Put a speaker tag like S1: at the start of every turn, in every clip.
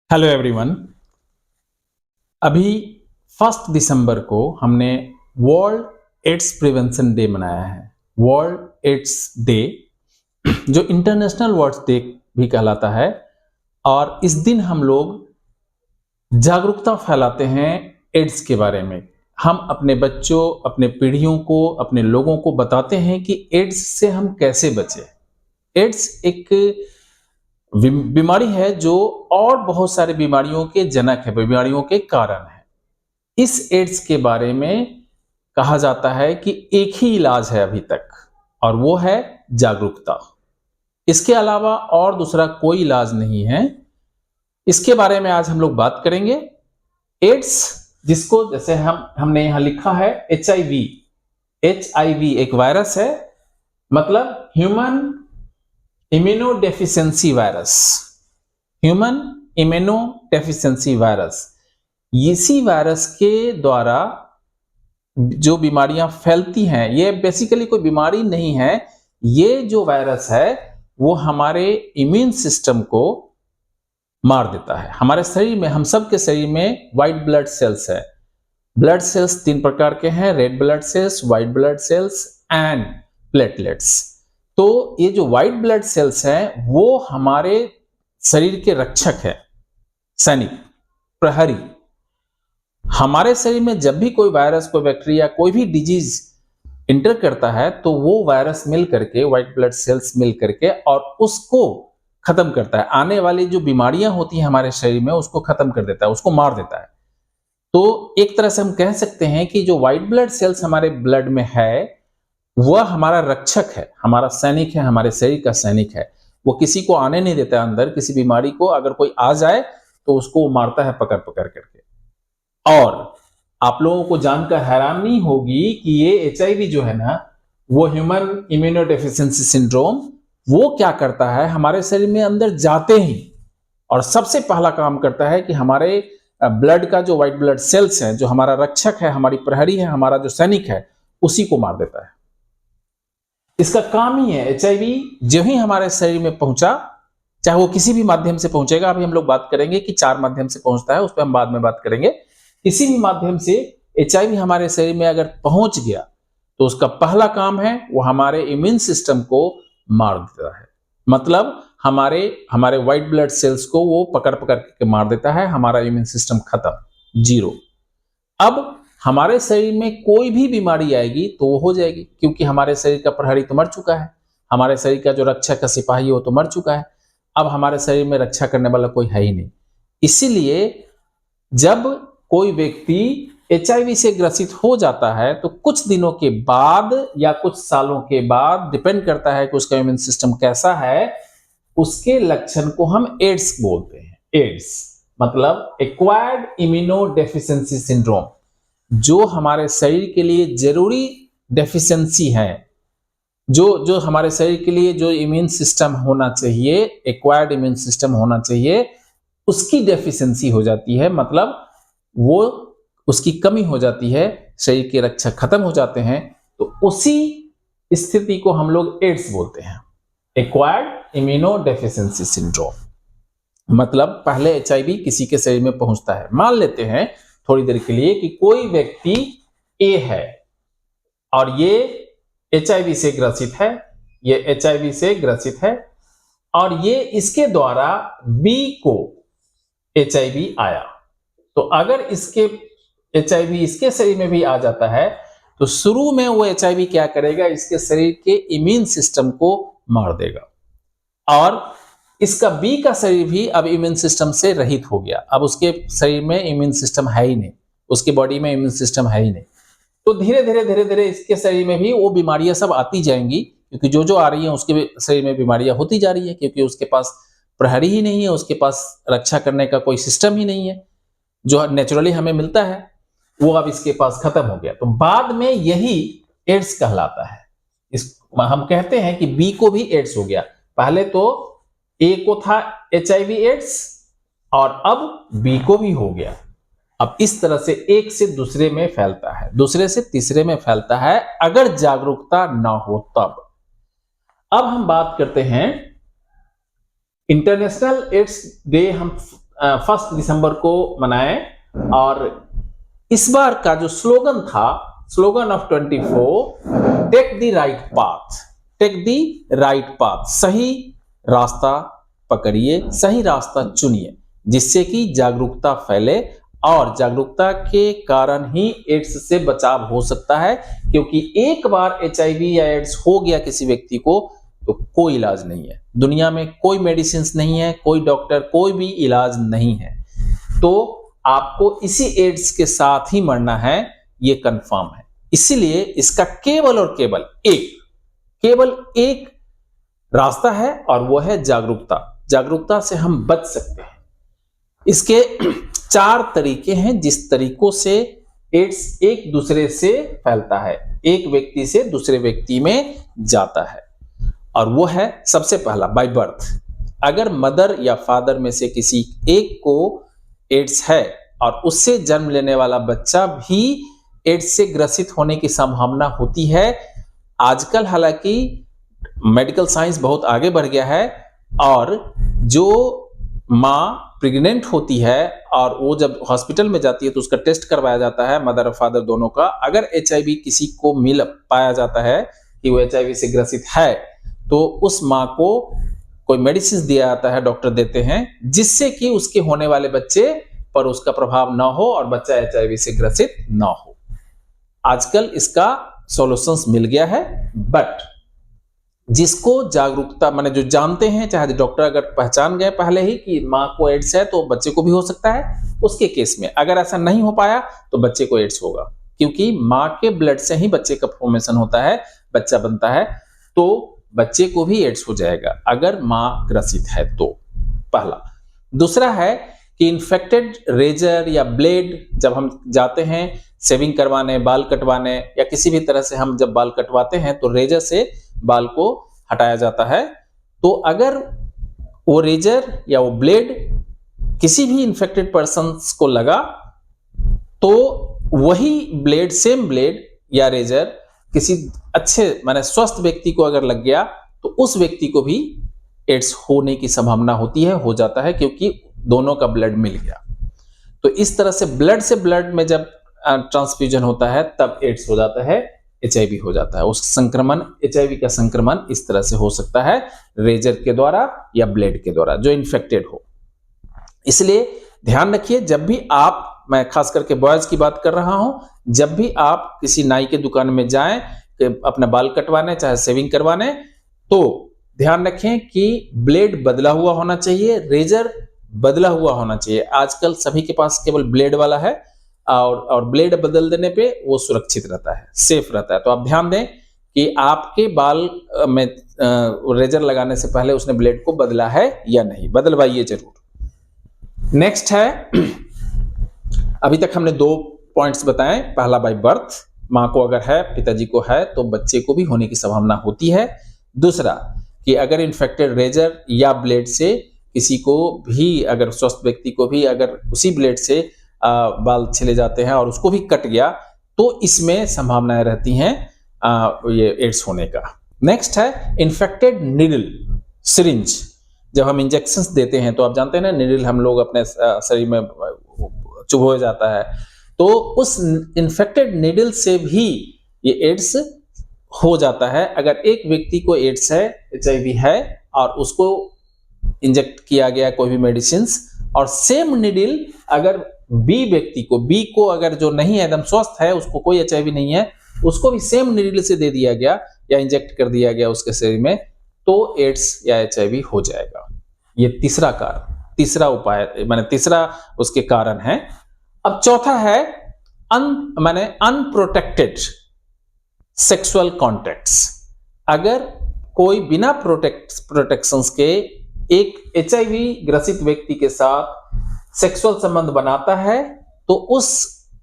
S1: Hello everyone. अभी 1 दिसंबर को हमने वर्ल्ड एड्स प्रिवेंशन डे मनाया है। वर्ल्ड एड्स डे जो इंटरनेशनल वर्ड्स डे भी कहलाता है। और इस दिन हम लोग जागरूकता फैलाते हैं एड्स के बारे में। हम अपने बच्चों, अपने पीढ़ियों को, अपने लोगों को बताते हैं कि एड्स से हम कैसे बचें। एड्स एक बीमारी है जो और बहुत सारी बीमारियों के जनक है, बीमारियों के कारण है। इस एड्स के बारे में कहा जाता है कि एक ही इलाज है अभी तक, और वो है जागरूकता। इसके अलावा और दूसरा कोई इलाज नहीं है। इसके बारे में आज हम लोग बात करेंगे। एड्स, जिसको जैसे हमने यहां लिखा है HIV। HIV एक वायरस है, मतलब human immunodeficiency virus. Human immunodeficiency virus, इसी वायरस के द्वारा जो बीमारियां फैलती हैं, ये बेसिकली कोई बीमारी नहीं है। ये जो वायरस है वो हमारे इम्यून सिस्टम को मार देता है। हमारे शरीर में, हम सब के शरीर में व्हाइट ब्लड सेल्स है। ब्लड सेल्स 3 प्रकार के हैं: red blood cells, white blood cells and platelets. तो ये जो व्हाइट ब्लड सेल्स हैं वो हमारे शरीर के रक्षक है, सैनिक, प्रहरी। हमारे शरीर में जब भी कोई वायरस, कोई बैक्टीरिया, कोई भी डिजीज इंटर करता है तो वो वायरस मिल करके, व्हाइट ब्लड सेल्स मिल करके और उसको खत्म करता है। आने वाली जो बीमारियां होती हैं हमारे शरीर में उसको खत्म कर देता है, उसको मार देता है। तो एक तरह से हम कह सकते हैं कि जो व्हाइट ब्लड सेल्स हमारे ब्लड में है वह हमारा रक्षक है, हमारा सैनिक है, हमारे शरीर का सैनिक है। वो किसी को आने नहीं देता अंदर, किसी बीमारी को अगर कोई आ जाए तो उसको मारता है पकड़ पकड़ करके। और आप लोगों को जानकर हैरानी होगी कि ये HIV जो है ना, वो ह्यूमन इम्यूनोडेफिशिएंसी सिंड्रोम, वो क्या करता है हमारे शरीर में अंदर जाते ही और सबसे पहला काम करता है कि हमारे ब्लड का जो व्हाइट ब्लड सेल्स है, जो हमारा रक्षक है, हमारी प्रहरी है, हमारा जो सैनिक है, उसी को मार देता है। इसका काम ही है। HIV जो ही हमारे शरीर में पहुंचा, चाहे वो किसी भी माध्यम से पहुंचेगा, अभी हम लोग बात करेंगे कि 4 माध्यम से पहुंचता है, उस पर हम बाद में बात करेंगे। किसी भी माध्यम से HIV हमारे शरीर में अगर पहुंच गया तो उसका पहला काम है वो हमारे इम्यून सिस्टम को मार देता है। मतलब हमारे व्हाइट ब्लड सेल्स को वो पकड़ पकड़ के मार देता है। हमारा इम्यून सिस्टम खत्म, जीरो। अब हमारे शरीर में कोई भी बीमारी आएगी तो वो हो जाएगी, क्योंकि हमारे शरीर का प्रहरी तो मर चुका है, हमारे शरीर का जो रक्षक का सिपाही है वो तो मर चुका है। अब हमारे शरीर में रक्षा करने वाला कोई है ही नहीं। इसीलिए जब कोई व्यक्ति HIV से ग्रसित हो जाता है तो कुछ दिनों के बाद या कुछ सालों के बाद, डिपेंड करता है कि उसका इम्यून सिस्टम कैसा है, उसके लक्षण को हम एड्स बोलते हैं। एड्स मतलब एक्वायर्ड इम्यूनोडेफिशिएंसी सिंड्रोम, जो हमारे शरीर के लिए जरूरी डेफिशिएंसी है, जो हमारे शरीर के लिए जो इम्यून सिस्टम होना चाहिए, एक्वायर्ड इम्यून सिस्टम होना चाहिए, उसकी डेफिशिएंसी हो जाती है। मतलब वो उसकी कमी हो जाती है, शरीर के रक्षक खत्म हो जाते हैं, तो उसी स्थिति को हम लोग एड्स बोलते हैं, एक्वायर्ड इम्यूनोडेफिशिएंसी सिंड्रोम। मतलब पहले HIV किसी के शरीर में पहुंचता है। मान लेते हैं थोड़ी देर के लिए कि कोई व्यक्ति A है और ये HIV से ग्रसित है, ये HIV से ग्रसित है और ये इसके द्वारा B को HIV आया। तो अगर इसके HIV इसके शरीर में भी आ जाता है तो शुरू में वो HIV क्या करेगा, इसके शरीर के इम्यून सिस्टम को मार देगा। और इसका B का शरीर भी अब इम्यून सिस्टम से रहित हो गया। अब उसके शरीर में इम्यून सिस्टम है ही नहीं, उसकी बॉडी में इम्यून सिस्टम है ही नहीं। तो धीरे धीरे इसके शरीर में भी वो बीमारियां सब आती जाएंगी, क्योंकि जो जो आ रही हैं उसके शरीर में बीमारियां होती जा रही है, क्योंकि उसके पास प्रहरी ही नहीं है, उसके पास रक्षा करने का कोई सिस्टम ही नहीं है जो नेचुरली हमें मिलता है, वो अब इसके पास खत्म हो गया। तो बाद में यही एड्स कहलाता है। हम कहते हैं कि B को भी एड्स हो गया। पहले तो A को था HIV एड्स और अब B को भी हो गया। अब इस तरह से एक से दूसरे में फैलता है, दूसरे से तीसरे में फैलता है, अगर जागरूकता ना हो तब। अब हम बात करते हैं इंटरनेशनल एड्स डे। हम 1 दिसंबर को मनाएं। और इस बार का जो स्लोगन था, slogan of 24, take the right path, take the right path, सही रास्ता पकड़िए, सही रास्ता चुनिए, जिससे कि जागरूकता फैले और जागरूकता के कारण ही एड्स से बचाव हो सकता है। क्योंकि एक बार एचआईवी या एड्स हो गया किसी व्यक्ति को तो कोई इलाज नहीं है, दुनिया में कोई मेडिसिन नहीं है, कोई डॉक्टर, कोई भी इलाज नहीं है। तो आपको इसी एड्स के साथ ही मरना है, ये कंफर्म है। इसीलिए इसका केवल और केवल एक रास्ता है और वो है जागरूकता। जागरूकता से हम बच सकते हैं। इसके 4 तरीके हैं जिस तरीकों से एड्स एक दूसरे से फैलता है, एक व्यक्ति से दूसरे व्यक्ति में जाता है। और वो है सबसे पहला बाय बर्थ। अगर मदर या फादर में से किसी एक को एड्स है और उससे जन्म लेने वाला बच्चा भी एड्स से ग्रसित होने की संभावना होती है। आजकल हालांकि मेडिकल साइंस बहुत आगे बढ़ गया है और जो माँ प्रेग्नेंट होती है और वो जब हॉस्पिटल में जाती है तो उसका टेस्ट करवाया जाता है, मदर और फादर दोनों का। अगर एचआईवी किसी को पाया जाता है कि वो एचआईवी से ग्रसित है तो उस माँ को कोई मेडिसिन दिया जाता है, डॉक्टर देते हैं, जिससे कि उसके होने वाले बच्चे पर उसका प्रभाव ना हो और बच्चा एचआईवी से ग्रसित ना हो। आजकल इसका सॉल्यूशंस मिल गया है। बट जिसको जागरूकता, माने जो जानते हैं, चाहे डॉक्टर अगर पहचान गए पहले ही कि माँ को एड्स है तो बच्चे को भी हो सकता है, उसके केस में अगर ऐसा नहीं हो पाया तो बच्चे को एड्स होगा। क्योंकि माँ के ब्लड से ही बच्चे का फॉर्मेशन होता है, बच्चा बनता है, तो बच्चे को भी एड्स हो जाएगा अगर माँ ग्रसित है तो। पहला। दूसरा है कि इन्फेक्टेड रेजर या ब्लेड, जब हम जाते हैं शेविंग करवाने, बाल कटवाने या किसी भी तरह से हम जब बाल कटवाते हैं तो रेजर से बाल को हटाया जाता है। तो अगर वो रेजर या वो ब्लेड किसी भी इन्फेक्टेड पर्सन को लगा तो वही ब्लेड, सेम ब्लेड या रेजर किसी अच्छे माने स्वस्थ व्यक्ति को अगर लग गया तो उस व्यक्ति को भी एड्स होने की संभावना होती है, हो जाता है, क्योंकि दोनों का ब्लड मिल गया। तो इस तरह से ब्लड में जब ट्रांसफ्यूजन होता है तब एड्स हो जाता है, एचआईवी हो जाता है। उस संक्रमण, एचआईवी का संक्रमण इस तरह से हो सकता है, रेजर के द्वारा या ब्लेड के द्वारा, जो इन्फेक्टेड हो। इसलिए ध्यान रखिए, जब भी आप, मैं खास करके बॉयज की बात कर रहा हूं, जब भी आप किसी नाई के दुकान में जाएं अपना बाल कटवाने, चाहे शेविंग करवाने, तो ध्यान रखें कि ब्लेड बदला हुआ होना चाहिए, रेजर बदला हुआ होना चाहिए। आजकल सभी के पास केवल ब्लेड वाला है और ब्लेड बदल देने पे वो सुरक्षित रहता है, सेफ रहता है। तो आप ध्यान दें कि आपके बाल में रेजर लगाने से पहले उसने ब्लेड को बदला है या नहीं, बदलवाइए जरूर। नेक्स्ट है, अभी तक हमने 2 पॉइंट्स बताए। पहला बाय बर्थ, माँ को अगर है, पिताजी को है तो बच्चे को भी होने की संभावना होती है। दूसरा कि अगर इन्फेक्टेड रेजर या ब्लेड से किसी को भी, अगर स्वस्थ व्यक्ति को भी अगर उसी ब्लेड से बाल छिले जाते हैं और उसको भी कट गया तो इसमें संभावनाएं रहती हैं ये एड्स होने का। नेक्स्ट है इन्फेक्टेड नीडल, सिरिंज। जब हम इंजेक्शंस देते हैं तो आप जानते हैं ना, नीडल हम लोग अपने शरीर में चुभो जाता है, तो उस इन्फेक्टेड नीडल से भी ये एड्स हो जाता है। अगर एक व्यक्ति को एड्स है, एचआईवी है और उसको इंजेक्ट किया गया कोई भी मेडिसिन और सेम नीडल अगर बी व्यक्ति को, बी को अगर जो नहीं है, एकदम स्वस्थ है, उसको कोई एचआईवी नहीं है, उसको भी सेम नीडल से दे दिया गया या इंजेक्ट कर दिया गया उसके शरीर में, तो एड्स या एचआईवी हो जाएगा। ये तीसरा कारण, तीसरा उपाय, माने तीसरा उसके कारण है। अब चौथा है अनप्रोटेक्टेड सेक्सुअल कॉन्टैक्ट्स। अगर कोई बिना प्रोटेक्शंस के एक एचआईवी ग्रसित व्यक्ति के साथ सेक्सुअल संबंध बनाता है तो उस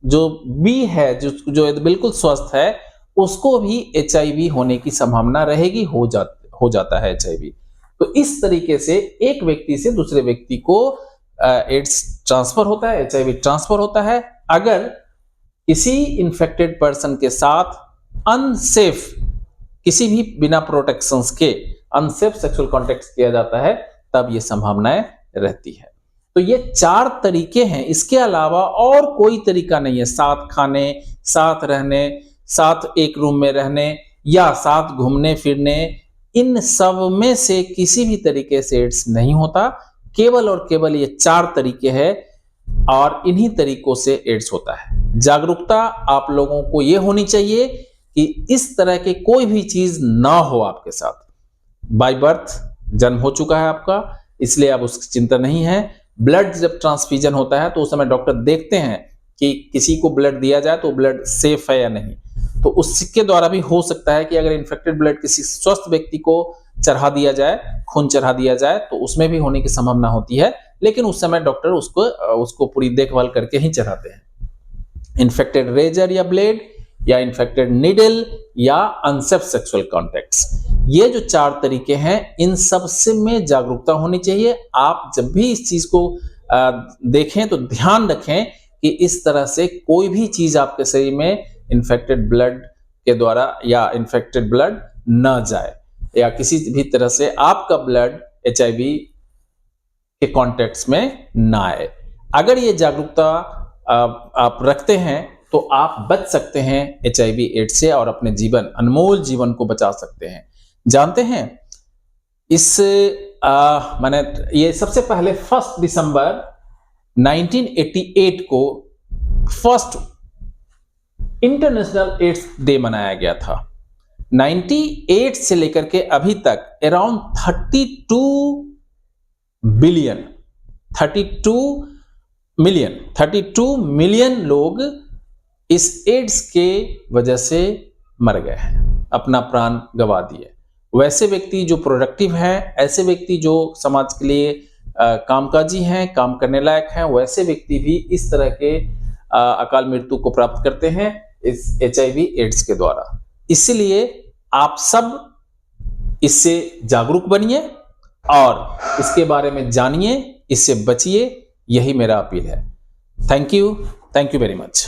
S1: जो बी है, जो बिल्कुल स्वस्थ है, उसको भी एचआईवी होने की संभावना रहेगी, हो जाता है एचआईवी। तो इस तरीके से एक व्यक्ति से दूसरे व्यक्ति को एड्स ट्रांसफर होता है, एचआईवी ट्रांसफर होता है। अगर किसी इन्फेक्टेड पर्सन के साथ अनसेफ, किसी भी बिना प्रोटेक्शंस के अनसेफ सेक्सुअल कॉन्टैक्ट किया जाता है, तब ये संभावनाएं रहती है। तो ये 4 तरीके हैं, इसके अलावा और कोई तरीका नहीं है। साथ खाने, साथ रहने, साथ एक रूम में रहने या साथ घूमने फिरने, इन सब में से किसी भी तरीके से एड्स नहीं होता। केवल और केवल ये 4 तरीके हैं और इन्हीं तरीकों से एड्स होता है। जागरूकता आप लोगों को ये होनी चाहिए कि इस तरह के कोई भी चीज ना हो आपके साथ। बाय बर्थ जन्म हो चुका है आपका, इसलिए अब उसकी चिंता नहीं है। ब्लड जब ट्रांसफ्यूजन होता है तो उस समय डॉक्टर देखते हैं कि किसी को ब्लड दिया जाए तो ब्लड सेफ है या नहीं। तो उसके द्वारा भी हो सकता है कि अगर इन्फेक्टेड ब्लड किसी स्वस्थ व्यक्ति को चढ़ा दिया जाए, खून चढ़ा दिया जाए, तो उसमें भी होने की संभावना होती है, लेकिन उस समय डॉक्टर उसको पूरी देखभाल करके ही चढ़ाते हैं। इन्फेक्टेड रेजर या ब्लेड या इन्फेक्टेड निडल या अनसेफ सेक्सुअल कॉन्टैक्ट्स, ये जो 4 तरीके हैं, इन सब से में जागरूकता होनी चाहिए। आप जब भी इस चीज को देखें तो ध्यान रखें कि इस तरह से कोई भी चीज आपके शरीर में इन्फेक्टेड ब्लड के द्वारा या इन्फेक्टेड ब्लड न जाए या किसी भी तरह से आपका ब्लड HIV के कॉन्टेक्ट्स में ना आए। अगर ये जागरूकता आप रखते हैं तो आप बच सकते हैं HIV एड्स से और अपने अनमोल जीवन को बचा सकते हैं। जानते हैं मैंने ये सबसे पहले 1 दिसंबर 1988 को फर्स्ट इंटरनेशनल एड्स डे मनाया गया था। 98 से लेकर के अभी तक अराउंड 32 मिलियन लोग इस एड्स के वजह से मर गए हैं, अपना प्राण गंवा दिए। वैसे व्यक्ति जो प्रोडक्टिव हैं, ऐसे व्यक्ति जो समाज के लिए कामकाजी हैं, काम करने लायक हैं, वैसे व्यक्ति भी इस तरह के अकाल मृत्यु को प्राप्त करते हैं इस HIV एड्स के द्वारा। इसलिए आप सब इससे जागरूक बनिए और इसके बारे में जानिए, इससे बचिए, यही मेरा अपील है। Thank you very much.